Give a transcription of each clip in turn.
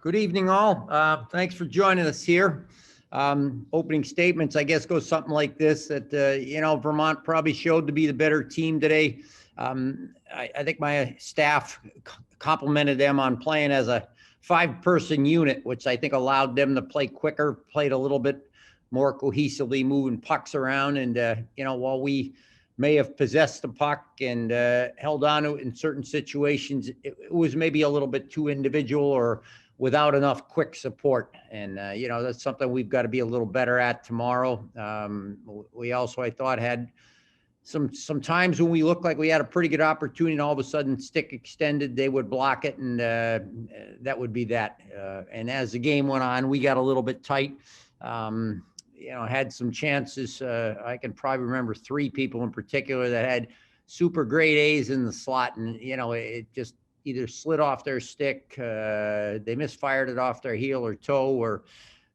Good evening, all. Thanks for joining us here. Opening statements, I guess, go something like this, that, Vermont probably showed to be the better team today. I think my staff complimented them on playing as a 5-person unit, which I think allowed them to play quicker, played a little bit more cohesively, moving pucks around. And, while we may have possessed the puck and held on to it in certain situations, it was maybe a little bit too individual or without enough quick support. And, that's something we've got to be a little better at tomorrow. We also, I thought, had some times when we looked like we had a pretty good opportunity and all of a sudden stick extended, they would block it. And that would be that. And as the game went on, we got a little bit tight. Had some chances. I can probably remember 3 people in particular that had super great A's in the slot. And, it just either slid off their stick, they misfired it off their heel or toe, or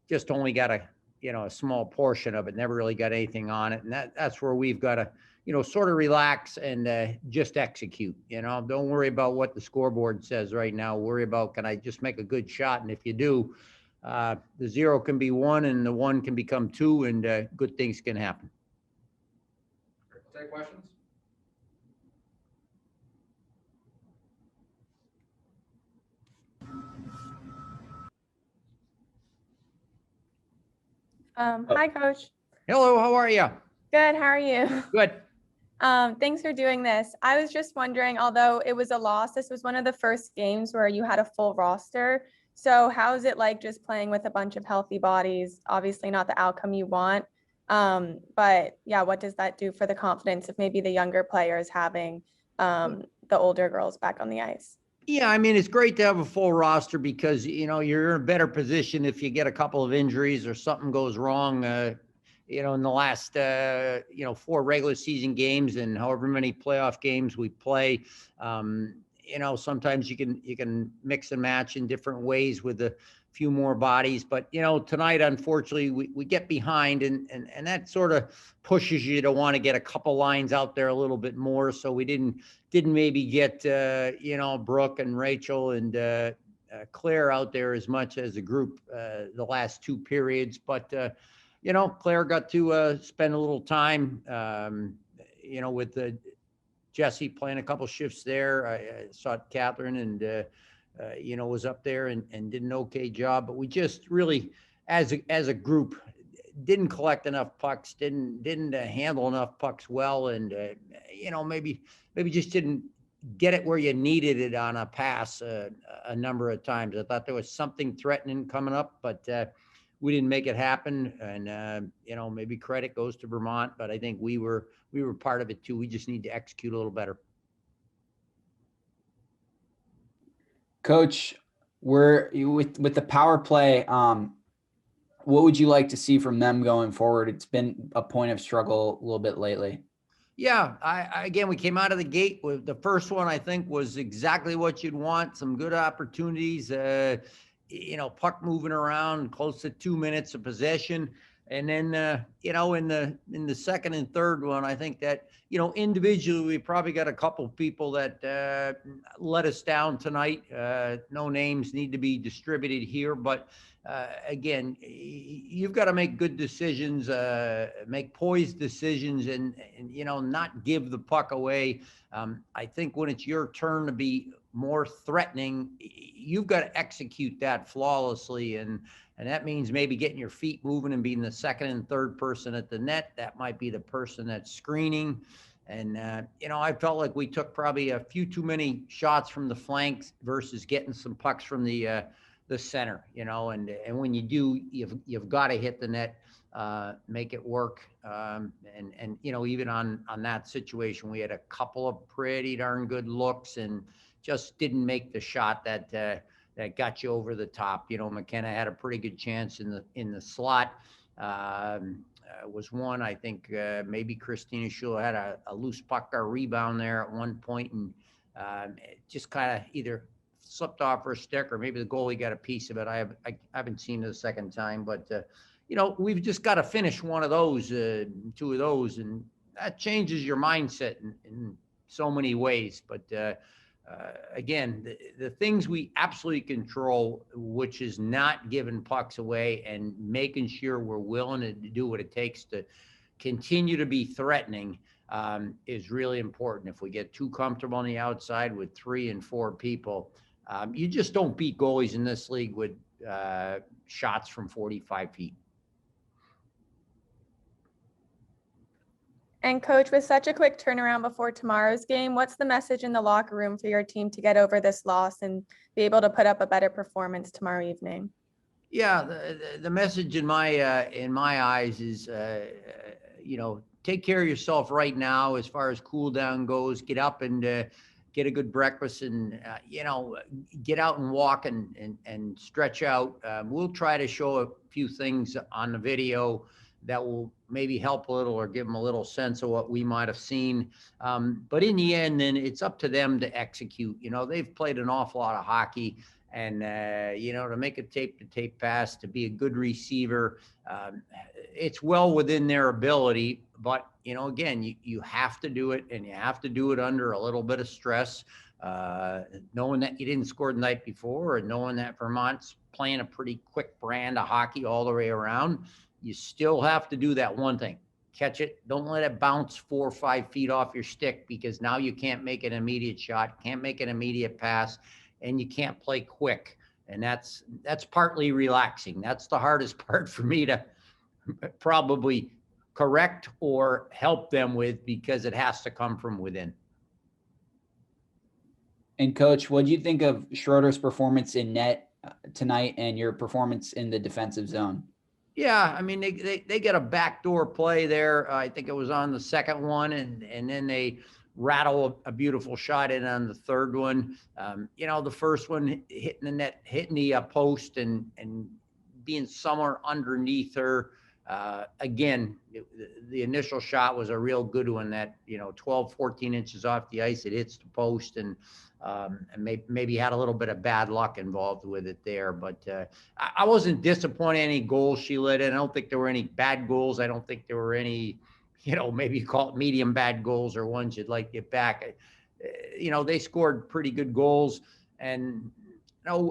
just only got a small portion of it, never really got anything on it. And that's where we've got to, sort of relax and just execute. Don't worry about what the scoreboard says right now. Worry about, can I just make a good shot? And if you do, the 0 can be 1 and the 1 can become 2, and good things can happen. Take questions. Hi, Coach. Hello, how are you? Good. How are you? Good. Thanks for doing this. I was just wondering, although it was a loss, this was one of the first games where you had a full roster. So how is it like just playing with a bunch of healthy bodies? Obviously not the outcome you want. But yeah, what does that do for the confidence of maybe the younger players having the older girls back on the ice? Yeah, I mean, it's great to have a full roster because, you're in a better position if you get a couple of injuries or something goes wrong, in the last, 4 regular season games and however many playoff games we play. Sometimes you can mix and match in different ways with a few more bodies. But, tonight, unfortunately, we get behind and that sort of pushes you to want to get a couple lines out there a little bit more. So we didn't maybe get, Brooke and Rachel and Claire out there as much as a group the last 2 periods. But, Claire got to spend a little time, with Jesse playing a couple shifts there. I saw Catherine and, was up there and did an okay job. But we just really, as a group, didn't collect enough pucks, didn't handle enough pucks well. And, maybe just didn't get it where you needed it on a pass a number of times. I thought there was something threatening coming up, but we didn't make it happen. And, maybe credit goes to Vermont, but I think we were part of it too. We just need to execute a little better. Coach, we're with the power play. What would you like to see from them going forward? It's been a point of struggle a little bit lately. Yeah, again, we came out of the gate with the first one, I think, was exactly what you'd want. Some good opportunities, puck moving around, close to 2 minutes of possession. And then, in the second and third one, I think that, individually, we probably got a couple of people that let us down tonight. No names need to be distributed here, but again, you've got to make good decisions, make poised decisions and, not give the puck away. I think when it's your turn to be more threatening, you've got to execute that flawlessly. And that means maybe getting your feet moving and being the second and third person at the net. That might be the person that's screening. And, I felt like we took probably a few too many shots from the flanks versus getting some pucks from the center, and when you do, you've got to hit the net, make it work. And even on that situation, we had a couple of pretty darn good looks and just didn't make the shot that got you over the top. McKenna had a pretty good chance in the slot. Was one, I think, maybe Christina Schuler had a loose puck or rebound there at one point, and it just kind of either slipped off her stick or maybe the goalie got a piece of it. I haven't seen it a second time, but we've just got to finish one of those, 2 of those, and that changes your mindset in so many ways. But again, the things we absolutely control, which is not giving pucks away and making sure we're willing to do what it takes to continue to be threatening, is really important. If we get too comfortable on the outside with 3 and 4 people, you just don't beat goalies in this league with shots from 45 feet. And coach, with such a quick turnaround before tomorrow's game, what's the message in the locker room for your team to get over this loss and be able to put up a better performance tomorrow evening? Yeah, the message in my eyes is, take care of yourself right now as far as cool down goes. Get up and get a good breakfast and, get out and walk and stretch out. We'll try to show a few things on the video that will maybe help a little or give them a little sense of what we might have seen. But in the end, then it's up to them to execute. They've played an awful lot of hockey. And, to make a tape-to-tape pass, to be a good receiver, it's well within their ability. But, again, you have to do it, and you have to do it under a little bit of stress, knowing that you didn't score the night before and knowing that Vermont's playing a pretty quick brand of hockey all the way around. You still have to do that one thing. Catch it. Don't let it bounce 4 or 5 feet off your stick, because now you can't make an immediate shot, can't make an immediate pass, and you can't play quick. And that's partly relaxing. That's the hardest part for me to probably correct or help them with, because it has to come from within. And coach, what do you think of Schroeder's performance in net tonight and your performance in the defensive zone? Yeah, I mean, they get a backdoor play there. I think it was on the second one, and then they rattle a beautiful shot in on the third one. The first one hitting the net, hitting the post and being somewhere underneath her. Again, the initial shot was a real good one that, 12, 14 inches off the ice, it hits the post, and maybe had a little bit of bad luck involved with it there. But I wasn't disappointed in any goals she let in. I don't think there were any bad goals. I don't think there were any, maybe you call it medium bad goals or ones you'd like to get back. They scored pretty good goals. And,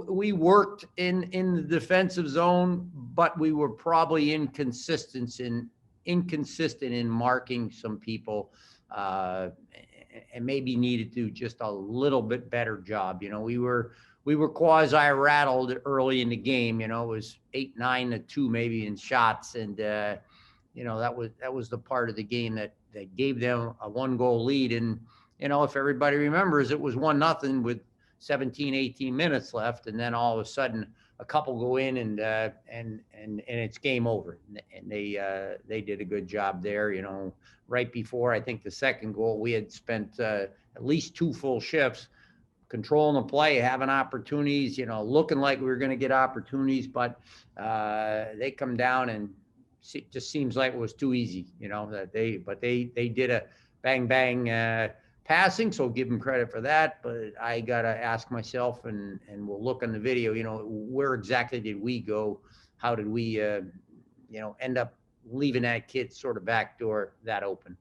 we worked in the defensive zone, but we were probably inconsistent in marking some people. And maybe needed to do just a little bit better job. We were quasi rattled early in the game. It was 8-9-2 maybe in shots, and that was the part of the game that gave them a 1-goal lead. And if everybody remembers, it was 1-0 with 17, 18 minutes left, and then all of a sudden a couple go in and it's game over. And they did a good job there. Right before, I think, the second goal, we had spent at least 2 full shifts controlling the play, having opportunities, looking like we were going to get opportunities, but they come down and it just seems like it was too easy, that they did a bang passing, so give them credit for that. But I got to ask myself, and we'll look on the video, where exactly did we go? How did we, end up leaving that kid sort of back door that open?